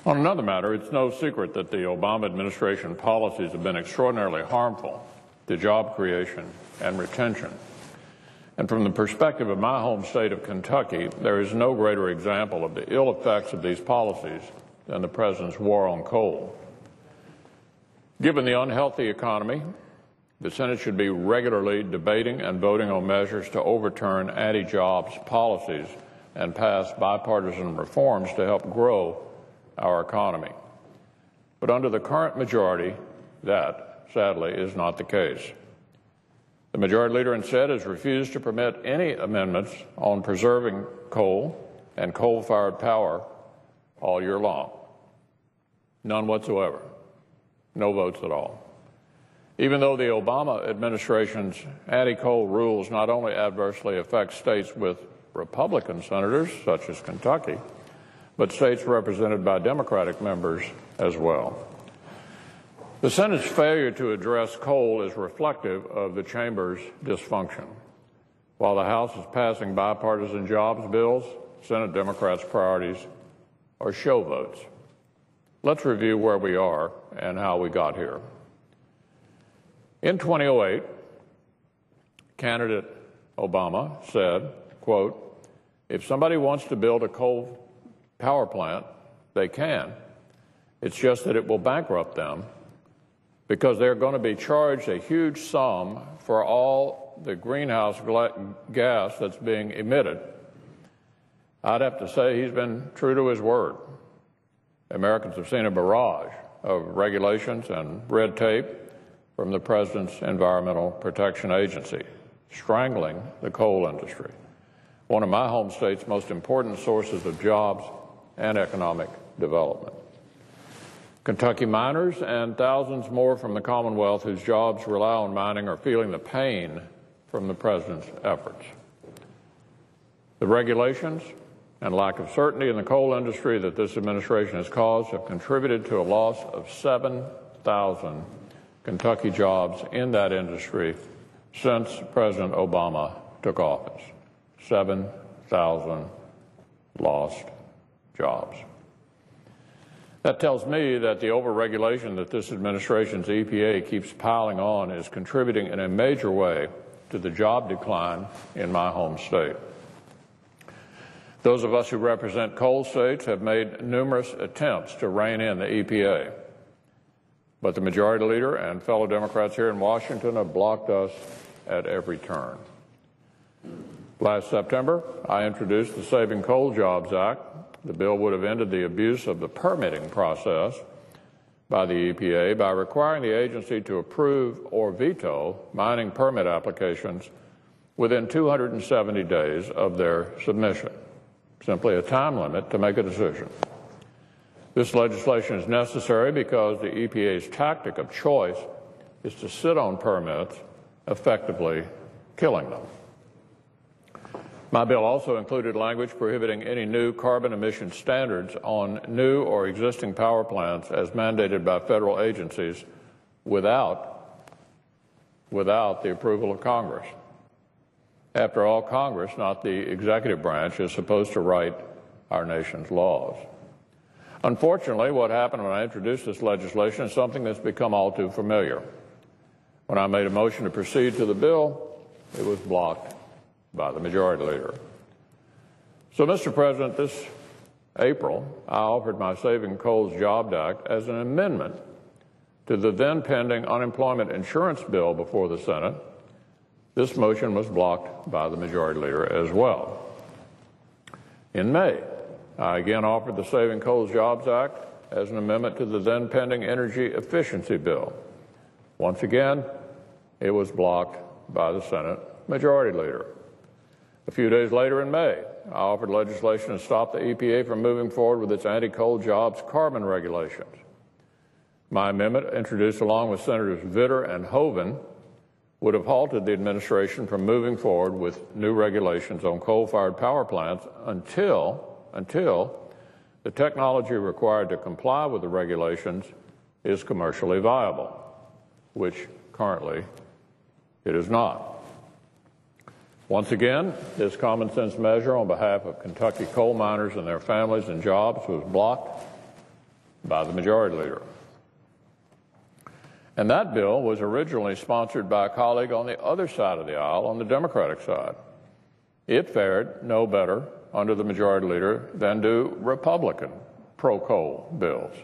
On another matter, it's no secret that the Obama administration policies have been extraordinarily harmful to job creation and retention. And from the perspective of my home state of Kentucky, there is no greater example of the ill effects of these policies than the President's war on coal. Given the unhealthy economy, the Senate should be regularly debating and voting on measures to overturn anti-jobs policies and pass bipartisan reforms to help grow our economy. But under the current majority, that, sadly, is not the case. The Majority Leader instead has refused to permit any amendments on preserving coal and coal-fired power all year long. None whatsoever. No votes at all. Even though the Obama administration's anti-coal rules not only adversely affect states with Republican senators, such as Kentucky, but states represented by Democratic members as well. The Senate's failure to address coal is reflective of the chamber's dysfunction. While the House is passing bipartisan jobs bills, Senate Democrats' priorities are show votes. Let's review where we are and how we got here. In 2008, candidate Obama said, quote, "If somebody wants to build a coal power plant, they can. It's just that it will bankrupt them because they're going to be charged a huge sum for all the greenhouse gas that's being emitted." I'd have to say he's been true to his word. Americans have seen a barrage of regulations and red tape from the President's Environmental Protection Agency, strangling the coal industry, one of my home state's most important sources of jobs and economic development. Kentucky miners and thousands more from the Commonwealth whose jobs rely on mining are feeling the pain from the President's efforts. The regulations and lack of certainty in the coal industry that this administration has caused have contributed to a loss of 7,000 Kentucky jobs in that industry since President Obama took office. 7,000 lost jobs. That tells me that the overregulation that this administration's EPA keeps piling on is contributing in a major way to the job decline in my home state. Those of us who represent coal states have made numerous attempts to rein in the EPA, but the Majority Leader and fellow Democrats here in Washington have blocked us at every turn. Last September, I introduced the Saving Coal Jobs Act. The bill would have ended the abuse of the permitting process by the EPA by requiring the agency to approve or veto mining permit applications within 270 days of their submission. Simply a time limit to make a decision. This legislation is necessary because the EPA's tactic of choice is to sit on permits, effectively killing them. My bill also included language prohibiting any new carbon emission standards on new or existing power plants as mandated by federal agencies without the approval of Congress. After all, Congress, not the executive branch, is supposed to write our nation's laws. Unfortunately, what happened when I introduced this legislation is something that's become all too familiar. When I made a motion to proceed to the bill, it was blocked by the Majority Leader. So, Mr. President, this April, I offered my Saving Coal's Jobs Act as an amendment to the then pending unemployment insurance bill before the Senate. This motion was blocked by the Majority Leader as well. In May, I again offered the Saving Coal's Jobs Act as an amendment to the then pending energy efficiency bill. Once again, it was blocked by the Senate Majority Leader. A few days later in May, I offered legislation to stop the EPA from moving forward with its anti-coal jobs carbon regulations. My amendment, introduced along with Senators Vitter and Hoeven, would have halted the administration from moving forward with new regulations on coal-fired power plants until the technology required to comply with the regulations is commercially viable, which currently it is not. Once again, this common sense measure on behalf of Kentucky coal miners and their families and jobs was blocked by the Majority Leader. And that bill was originally sponsored by a colleague on the other side of the aisle, on the Democratic side. It fared no better under the Majority Leader than do Republican pro-coal bills.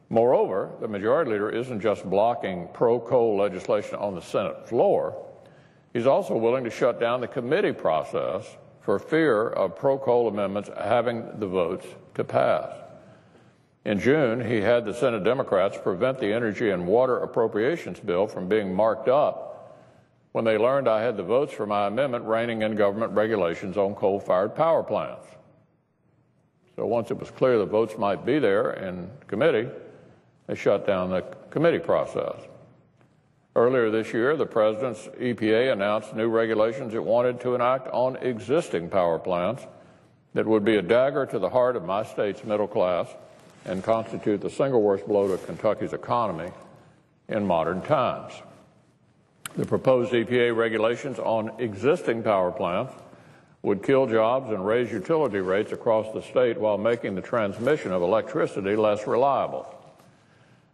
Moreover, the Majority Leader isn't just blocking pro-coal legislation on the Senate floor. He's also willing to shut down the committee process for fear of pro-coal amendments having the votes to pass. In June, he had the Senate Democrats prevent the Energy and Water Appropriations Bill from being marked up when they learned I had the votes for my amendment reining in government regulations on coal-fired power plants. So once it was clear the votes might be there in committee, they shut down the committee process. Earlier this year, the President's EPA announced new regulations it wanted to enact on existing power plants that would be a dagger to the heart of my state's middle class and constitute the single worst blow to Kentucky's economy in modern times. The proposed EPA regulations on existing power plants would kill jobs and raise utility rates across the state while making the transmission of electricity less reliable.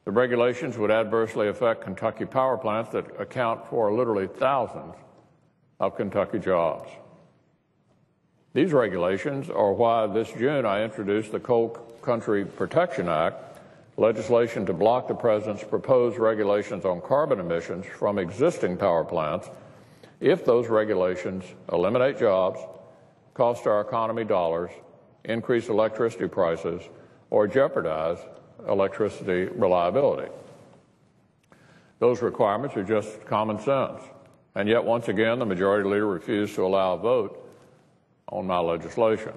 The regulations would adversely affect Kentucky power plants that account for literally thousands of Kentucky jobs. These regulations are why this June I introduced the Coal Country Protection Act, legislation to block the President's proposed regulations on carbon emissions from existing power plants if those regulations eliminate jobs, cost our economy dollars, increase electricity prices, or jeopardize electricity reliability. Those requirements are just common sense. And yet, once again, the Majority Leader refused to allow a vote on my legislation.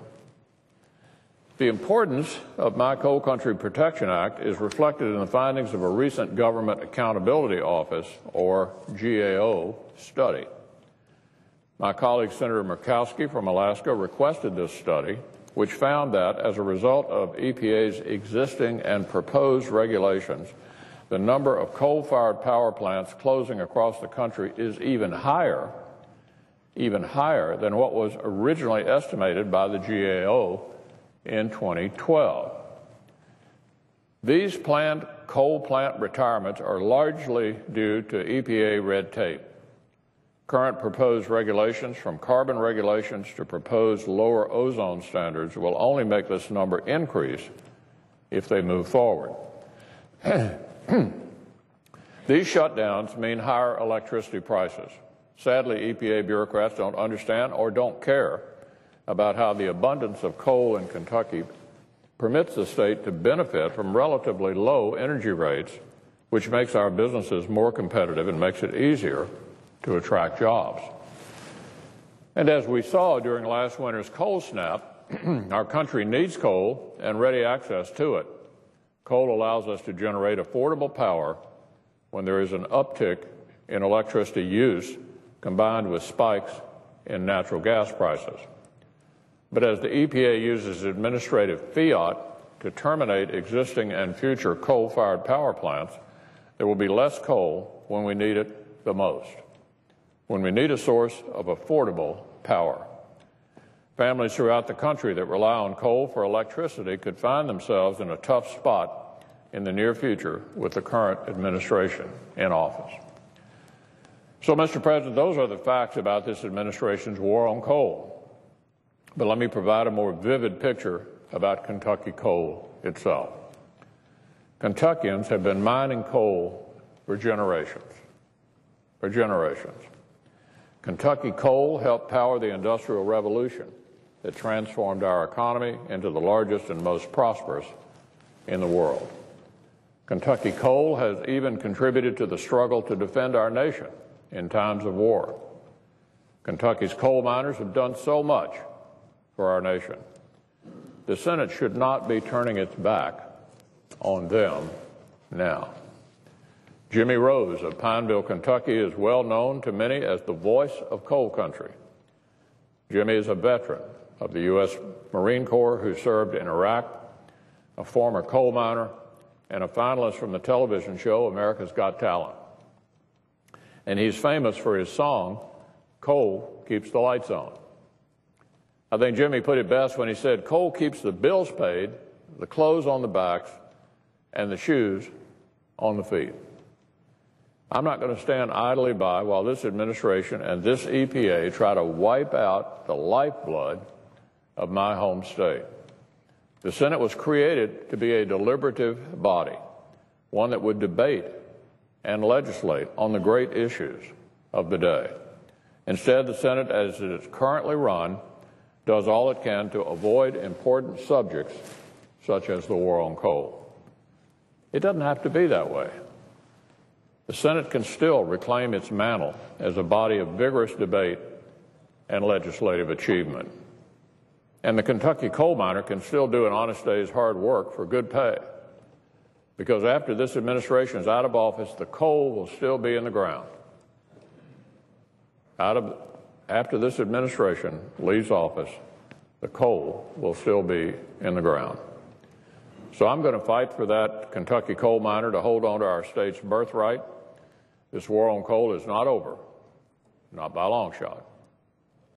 The importance of my Coal Country Protection Act is reflected in the findings of a recent Government Accountability Office, or GAO, study. My colleague Senator Murkowski from Alaska requested this study, which found that as a result of EPA's existing and proposed regulations, the number of coal-fired power plants closing across the country is even higher than what was originally estimated by the GAO in 2012. These planned coal plant retirements are largely due to EPA red tape. Current proposed regulations, from carbon regulations to proposed lower ozone standards, will only make this number increase if they move forward. These shutdowns mean higher electricity prices. Sadly, EPA bureaucrats don't understand or don't care about how the abundance of coal in Kentucky permits the state to benefit from relatively low energy rates, which makes our businesses more competitive and makes it easier to attract jobs. And as we saw during last winter's cold snap, our country needs coal and ready access to it. Coal allows us to generate affordable power when there is an uptick in electricity use combined with spikes in natural gas prices. But as the EPA uses administrative fiat to terminate existing and future coal-fired power plants, there will be less coal when we need it the most, when we need a source of affordable power. Families throughout the country that rely on coal for electricity could find themselves in a tough spot in the near future with the current administration in office. So, Mr. President, those are the facts about this administration's war on coal. But let me provide a more vivid picture about Kentucky coal itself. Kentuckians have been mining coal for generations. Kentucky coal helped power the Industrial Revolution that transformed our economy into the largest and most prosperous in the world. Kentucky coal has even contributed to the struggle to defend our nation in times of war. Kentucky's coal miners have done so much for our nation. The Senate should not be turning its back on them now. Jimmy Rose of Pineville, Kentucky, is well known to many as the voice of coal country. Jimmy is a veteran of the U.S. Marine Corps who served in Iraq, a former coal miner, and a finalist from the television show America's Got Talent. And he's famous for his song, "Coal Keeps the Lights On." I think Jimmy put it best when he said, "Coal keeps the bills paid, the clothes on the backs, and the shoes on the feet. I'm not going to stand idly by while this administration and this EPA try to wipe out the lifeblood of my home state. The Senate was created to be a deliberative body, one that would debate and legislate on the great issues of the day. Instead, the Senate, as it is currently run, does all it can to avoid important subjects such as the war on coal. It doesn't have to be that way. The Senate can still reclaim its mantle as a body of vigorous debate and legislative achievement. And the Kentucky coal miner can still do an honest day's hard work for good pay. Because after this administration is out of office, the coal will still be in the ground. After this administration leaves office, the coal will still be in the ground. So I'm going to fight for that Kentucky coal miner to hold on to our state's birthright. This war on coal is not over, not by a long shot.